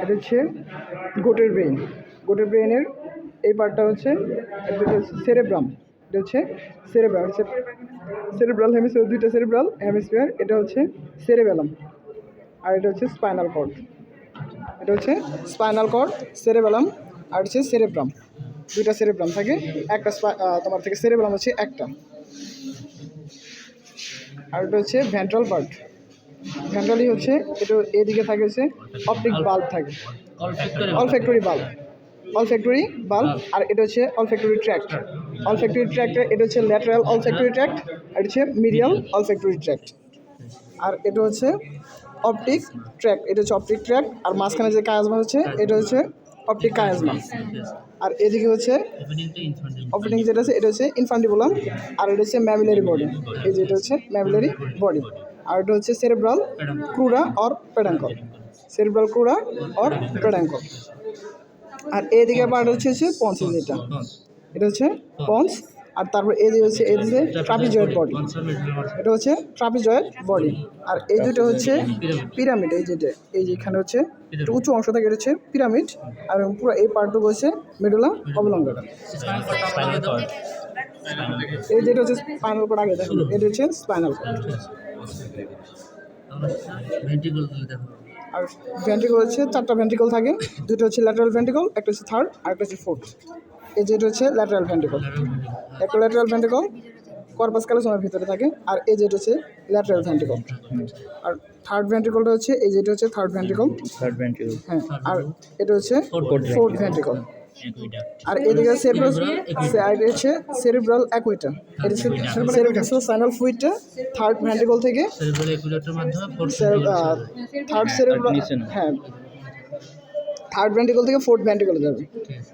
এটা হচ্ছে গোটের ব্রেইন। গোটের ব্রেইনের এই পার্টটা হচ্ছে সেরেব্রাম। এটা হচ্ছে সেরেব্রাম, সেরেব্রাল হেমিস্ফিয়ার, দুইটা সেরেব্রাল হেমিস্ফিয়ার। এটা হচ্ছে সেরেবেলাম। আর এটা হচ্ছে স্পাইনাল কর্ড। এটা হচ্ছে স্পাইনাল কর্ড, সেরেবেলাম, আর হচ্ছে সেরেব্রাম। দুইটা সেরেব্রাম থাকে, একটা তোমার থেকে সেরেবেলাম হচ্ছে একটা। আর এটা হচ্ছে ভেন্ট্রাল পার্ট। ভেন্ট্রালি হচ্ছে এটা এদিকে থাকে হচ্ছে অপটিক বাল্ব থাকে, অলফ্যাক্টরি বাল্ব, অলফ্যাক্টরি বাল্ব। আর এটা হচ্ছে অলফ্যাক্টরি ট্র্যাক্ট। অলফ্যাক্টরি ট্র্যাক্টে এটা হচ্ছে ল্যাটারাল অলফ্যাক্টরি ট্র্যাক্ট, আর এটা হচ্ছে মিডিয়াল অলফ্যাক্টরি ট্র্যাক্ট। আর এটা হচ্ছে অপটিক ট্র্যাক্ট, এটা হচ্ছে অপটিক ট্র্যাক্ট। আর মাঝখানে যে কায়াজমা হচ্ছে এটা হচ্ছে অপটিক কায়াজমা। আর এদিকে হচ্ছে ওপেনিং যেটা আছে এটা হচ্ছে ইনফান্ডিবুলাম। আর এটা হচ্ছে ম্যামিলারি বডি, এই যেটা হচ্ছে ম্যামিলারি বডি। আর এটা হচ্ছে সেরেব্রাল ক্রুরা অর পেডাঙ্কল, সেরেব্রাল ক্রুরা অর পেডাঙ্কল। আর এদিকে পার্ট হচ্ছে পন্স, যেটা এটা হচ্ছে পন্স। আর তারপর এদিকে হচ্ছে এদিকে ট্রাপিজয়েড বডি, এটা হচ্ছে ট্রাপিজয়েড বডি। আর এই দুটো হচ্ছে পিরামিড, এই যেটা এই যেখানে হচ্ছে একটু উঁচু অংশ থাকে এটা হচ্ছে পিরামিড। আর পুরো এই পার্টটুকু হচ্ছে মেডুলা অবলঙ্গটা। এই যেটা হচ্ছে স্পাইনাল কর্ড, আগে দেখুন এটা হচ্ছে স্পাইনাল কর্ড। আর ভেন্ট্রিকল হচ্ছে চারটা ভেন্ট্রিকল থাকে, দুটো হচ্ছে ল্যাটারাল ভেন্ট্রিকল, একটা হচ্ছে থার্ড, আর একটা হচ্ছে ফোর্থ। এই যেটা হচ্ছে ল্যাটারাল ভেন্ট্রিকল, একটা ল্যাটারাল ভেন্ট্রিকল কর্পাস ক্যালোসামের ভিতরে থাকে। আর এই যেটা হচ্ছে ল্যাটারাল ভেন্ট্রিকল। আর থার্ড ভেন্ট্রিকলটা হচ্ছে এই যেটা হচ্ছে থার্ড ভেন্ট্রিকল, হ্যাঁ। আর এটা হচ্ছে ফোর্থ ভেন্ট্রিকল। আর এদিকে হচ্ছে সেরিব্রাল অ্যাকুইটা, এটা হচ্ছে সেরিব্রাল ফ্লুইডটা থার্ড ভেন্ট্রিকল থেকে থার্ড সেরিব্রাল, হ্যাঁ, থার্ড ভেন্ট্রিকল থেকে ফোর্থ ভেন্ট্রিকলে যাবে,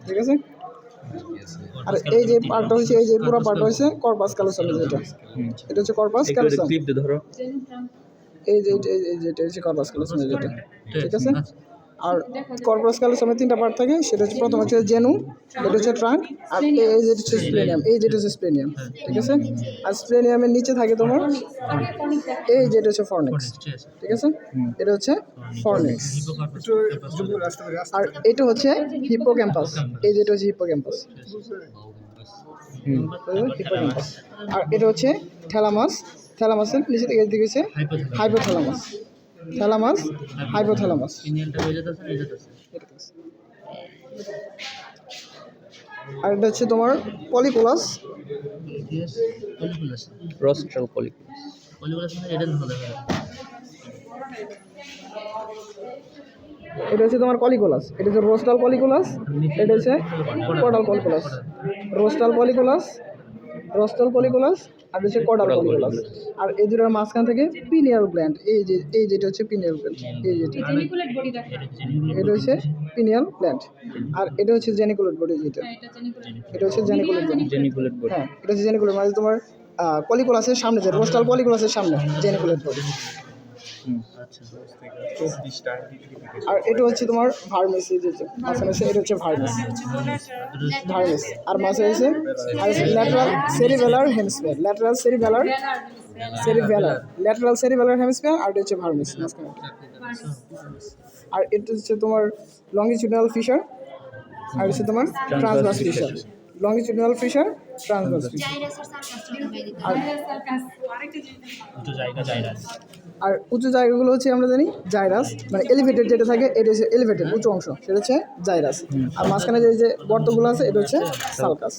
ঠিক আছে। আর এই যে পার্টটা হচ্ছে এই যে পুরো পার্টটা হচ্ছে কর্পাস ক্যালোসাম, যেটা এটা হচ্ছে কর্পাস ক্যালোসাম। এই যে যেটা হচ্ছে কর্পাস ক্যালোসাম, যেটা, ঠিক আছে। আর কর্পাস ক্যালোসামের তিনটা পার্ট থাকে, সেটা হচ্ছে প্রথম হচ্ছে জেনু, এটা হচ্ছে ট্রাঙ্ক, আর এই যেটা হচ্ছে স্প্লেনিয়াম, এই যেটা হচ্ছে স্প্লেনিয়াম, ঠিক আছে। আর স্প্লেনিয়ামের নিচে থাকে তোমার এই যেটা হচ্ছে ফর্নিক্স, ঠিক আছে। এটা হচ্ছে ফর্নিক্স। আর এটা হচ্ছে হিপোক্যাম্পাস, এই যেটা হচ্ছে হিপোক্যাম্পাস, হিপোক্যাম্পাস। আর এটা হচ্ছে থ্যালামাস, থ্যালামাসের নিচে থেকে এদিকে হচ্ছে হাইপোথ্যালামাস, থ্যালামাস হাইপোথ্যালামাস। আর এটা হচ্ছে তোমার পলিকুলাস, রোস্ট্রাল পলিকুলাস, এটা হচ্ছে তোমার কলিকুলাস, এটা হচ্ছে রোস্টাল পলিকুলাস, এটা হচ্ছে কোডাল পলিকুলাস, রোস্টাল পলিকুলাস, রোস্টাল পলিকুলাস, আর হচ্ছে কোডাল পলিকুলাস। আর এই দুটোর মাঝখান থেকে পিনিয়াল গ্ল্যান্ড, এই যেটা হচ্ছে পিনিয়াল গ্ল্যান্ড, এই যেটা এটা হচ্ছে পিনিয়াল গ্ল্যান্ড। আর এটা হচ্ছে জেনিকুলেট বডি, যেটা এটা হচ্ছে জেনিকুলেট বডি, হ্যাঁ, এটা হচ্ছে জেনিকুলেট, মানে তোমার পলিকুলাসের সামনে, যে রোস্টাল পলিকুলাসের সামনে জেনিকুলেট বডি। আর এটা হচ্ছে তোমার ভার্মিস, এই যে মাঝখানে এটা হচ্ছে ভার্মিস, ভার্মিস। আর মাঝে হচ্ছে lateral cerebellar hemisphere, lateral cerebellar lateral cerebellar hemisphere. আর এটা হচ্ছে ভার্মিস মাঝখানে। আর এটা হচ্ছে তোমার লঙ্গিটিউডিনাল ফিশার, আর হচ্ছে তোমার transverse fissure, longitudinal fissure, transverse fissure. আর উঁচু জায়গাগুলো হচ্ছে আমরা জানি জাইরাস, মানে এলিভেটেড যেটা থাকে এটা হচ্ছে এলিভেটেড উঁচু অংশ, সেটা হচ্ছে জাইরাস। আর মাঝখানে যে গর্তগুলো আছে এটা হচ্ছে সালকাস।